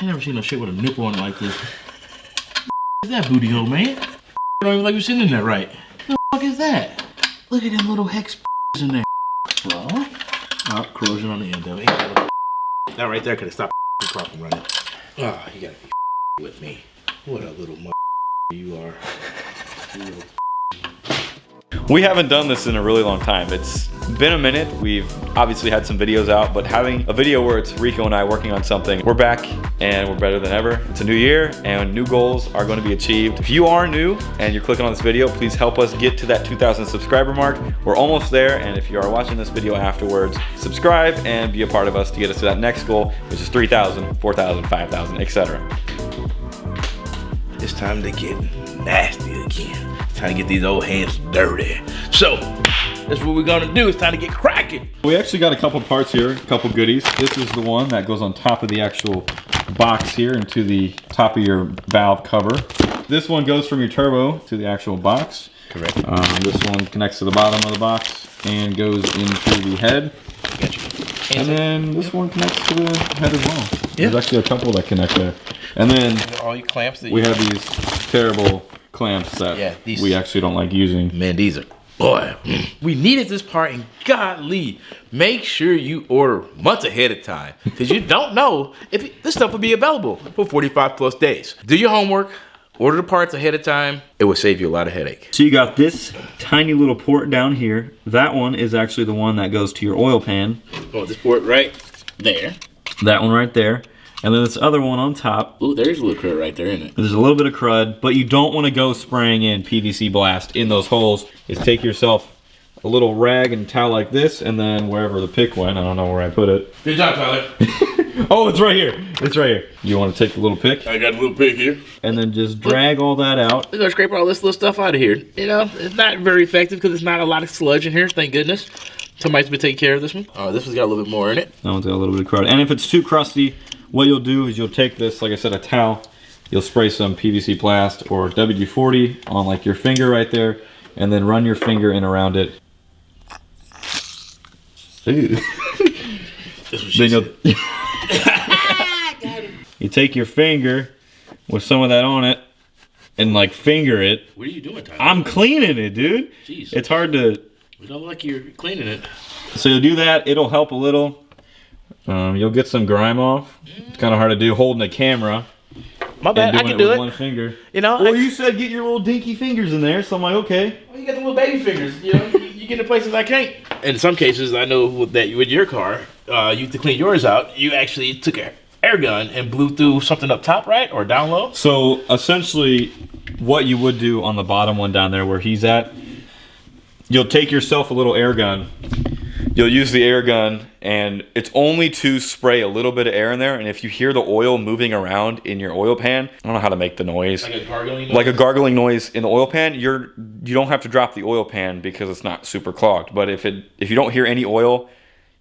I never seen no shit with a nipple on it like this. Is that booty hole, man? Don't even like you're sitting in there right. The fuck is that? Look at them little hex in there. Well, oh, corrosion on the end of it. That right there could have stopped the car from running. Oh, you gotta be with me. What a little you are. We haven't done this in a really long time. It's been a minute. We've obviously had some videos out, but having a video where it's Rico and I working on something, we're back and we're better than ever. It's a new year and new goals are going to be achieved. If you are new and you're clicking on this video, please help us get to that 2,000 subscriber mark. We're almost there, and if you are watching this video afterwards, subscribe and be a part of us to get us to that next goal, which is 3,000, 4,000, 5,000, etc. It's time to get nasty again. It's time to get these old hands dirty. So, that's what we're gonna do. It's time to get cracking. We actually got a couple parts here, a couple goodies. This is the one that goes on top of the actual box here into the top of your valve cover. This one goes from your turbo to the actual box. Correct. This one connects to the bottom of the box and goes into the head. Gotcha. And then this one connects to the head as well. Yeah. There's actually a couple that connect there. And then all your clamps that we have these terrible clamps that we actually don't like using. Man, these are, boy, we needed this part, and golly, make sure you order months ahead of time, because you don't know if this stuff will be available for 45 plus days. Do your homework, order the parts ahead of time. It will save you a lot of headache. So you got this tiny little port down here. That one is actually the one that goes to your oil pan. Oh, this port right there. That one right there. And then this other one on top. Ooh, there's a little crud right there, isn't it? There's a little bit of crud, but you don't want to go spraying in PVC blast in those holes. Is take yourself a little rag and towel like this, and then wherever the pick went, I don't know where I put it. Good job, Tyler. Oh, it's right here. It's right here. You want to take the little pick? I got a little pick here. And then just drag all that out. We're gonna scrape all this little stuff out of here. You know, it's not very effective because it's not a lot of sludge in here, thank goodness. Somebody's been taking care of this one. Oh, this one's got a little bit more in it. That one's got a little bit of crud. And if it's too crusty, what you'll do is you'll take this, like I said, a towel. You'll spray some PVC plast or WD-40 on like your finger right there, and then run your finger in around it. Ooh. Then you take your finger with some of that on it and like finger it. What are you doing, Tyler? I'm cleaning it, dude. Jeez. It's hard to. We don't like you're cleaning it. So you'll do that. It'll help a little. You'll get some grime off. It's kind of hard to do holding a camera. My bad, I can do it. One finger. You know. Well, you said get your little dinky fingers in there, so I'm like, okay. Well, you got the little baby fingers. You know, you get in places I can't. In some cases, I know that with your car, you to clean yours out, you actually took an air gun and blew through something up top, right, or down low. So essentially, what you would do on the bottom one down there where he's at, you'll take yourself a little air gun. You'll use the air gun, and it's only to spray a little bit of air in there. And if you hear the oil moving around in your oil pan, I don't know how to make the noise. Like a gargling noise? Like a gargling noise in the oil pan. You don't have to drop the oil pan because it's not super clogged. But if you don't hear any oil,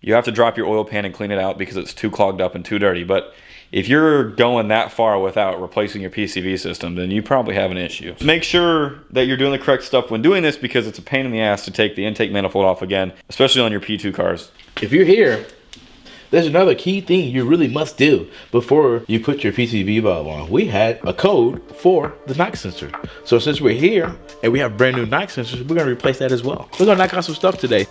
you have to drop your oil pan and clean it out because it's too clogged up and too dirty. But if you're going that far without replacing your PCV system, then you probably have an issue. Make sure that you're doing the correct stuff when doing this, because it's a pain in the ass to take the intake manifold off again, especially on your P2 cars. If you're here, there's another key thing you really must do before you put your PCV valve on. We had a code for the knock sensor. So since we're here and we have brand new knock sensors, we're gonna replace that as well. We're gonna knock out some stuff today.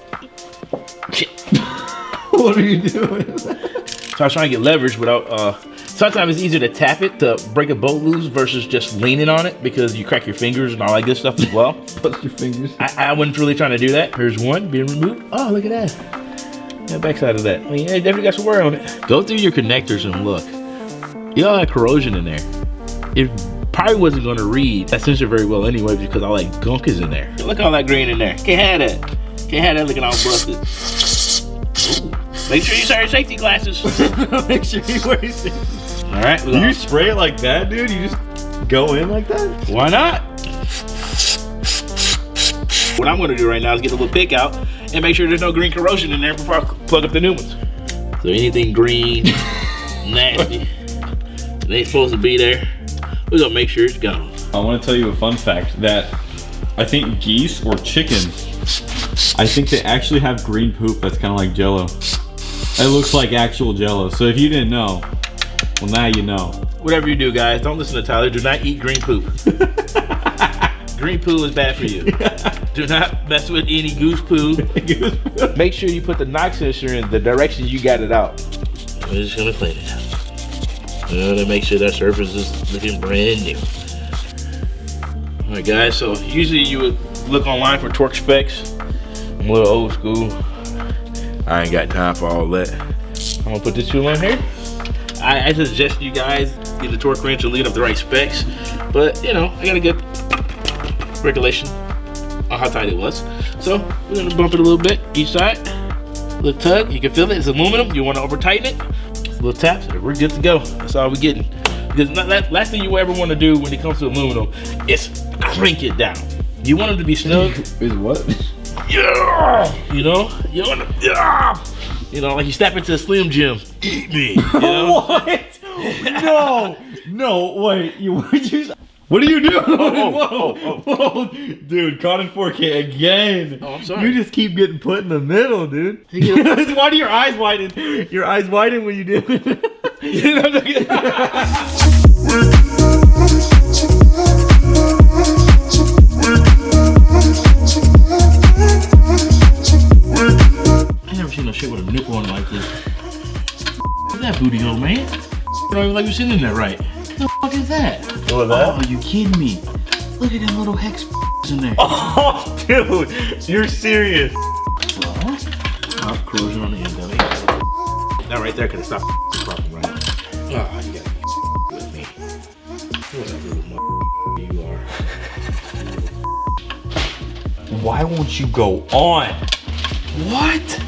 What are you doing? So I was trying to get leverage without, sometimes it's easier to tap it to break a bolt loose versus just leaning on it because you crack your fingers and all that good stuff as well. Bust your fingers. I wasn't really trying to do that. Here's one being removed. Oh, look at that. The backside of that. I mean, it definitely got some wear on it. Go through your connectors and look. You all had corrosion in there. It probably wasn't going to read that sensor very well anyway because all that gunk is in there. Look at all that green in there. Can't have that. Can't have that looking all busted. Ooh. Make sure you wear your safety glasses. Make sure you wear your safety. All right. Do you spray it like that, dude? You just go in like that? Why not? What I'm going to do right now is get the little pick out and make sure there's no green corrosion in there before I plug up the new ones. So anything green, nasty, it ain't supposed to be there, we're going to make sure it's gone. I want to tell you a fun fact that I think geese or chickens, I think they actually have green poop that's kind of like Jello. It looks like actual Jello. So if you didn't know, Well, now you know. Whatever you do, guys, don't listen to Tyler. Do not eat green poop. Green poo is bad for you. Do not mess with any goose poo. Make sure you put the knock sensor in the direction you got it out. We're just gonna clean it. We're gonna make sure that surface is looking brand new. All right, guys, so usually you would look online for torque specs. I'm a little old school. I ain't got time for all that. I'm gonna put this tool on here. I suggest you guys get the torque wrench and lead up the right specs, but you know, I got a good regulation on how tight it was. So we're gonna bump it a little bit each side. Little tug, you can feel it, it's aluminum. You wanna over tighten it. Little taps, and we're good to go. That's all we're getting. Because last thing you ever wanna do when it comes to aluminum is crank it down. You want them to be snug. Is what? Yeah! You know? You wanna, yeah! You know, like you step into a Slim Jim. Eat me. You know? What? No, wait. What are you doing? Whoa. Dude, caught in 4K again. Oh, I'm sorry. You just keep getting put in the middle, dude. Why do your eyes widen? Your eyes widen when you do it. I never seen no shit with a nipple on it like this. What's that booty hole, man? You don't even like you're sitting in there right. What the fuck is that? What that? Oh, you kidding me? Look at them little hex in there. Oh, dude, you're serious. Well, stop corrosion on the end of it. That right there could have stopped the problem, right? Oh, you gotta be with me. What a little you are. Why won't you go on? What?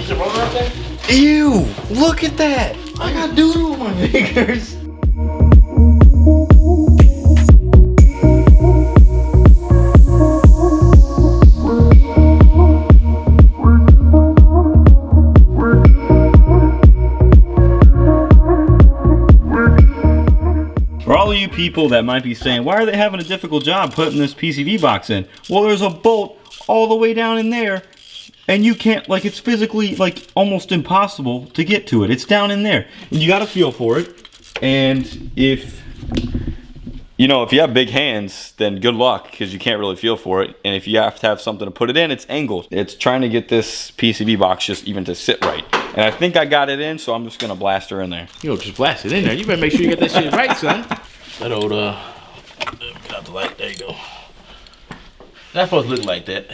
Is the rotor up there? Ew, look at that. I got doodle on my fingers. For all of you people that might be saying, why are they having a difficult job putting this PCV box in? Well, there's a bolt all the way down in there, and you can't, like, it's physically, like, almost impossible to get to it. It's down in there, and you got to feel for it. And if, you know, if you have big hands, then good luck, because you can't really feel for it. And if you have to have something to put it in, it's angled. It's trying to get this PCV box just even to sit right. And I think I got it in, so I'm just gonna blast her in there. You don't just blast it in there. You better make sure you get that shit right, son. That old, get out the light. There you go. That's supposed to look like that.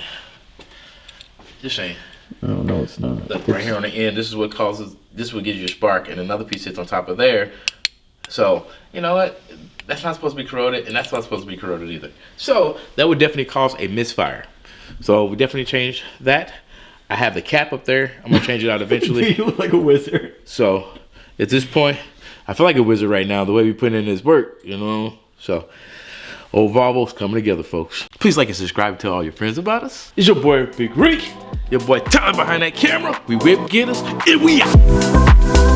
Just saying. Oh, no, it's not. Look, right here on the end, this is what causes, this is what gives you a spark, and another piece sits on top of there. So, you know what? That's not supposed to be corroded, and that's not supposed to be corroded either. So, that would definitely cause a misfire. So, we definitely change that. I have the cap up there. I'm gonna change it out eventually. You look like a wizard. So, at this point, I feel like a wizard right now, the way we put in this work, you know? So, old Volvos coming together, folks. Please like and subscribe, tell all your friends about us. It's your boy, Big Reek. Your boy Tyler behind that camera. We whip getters, and we out.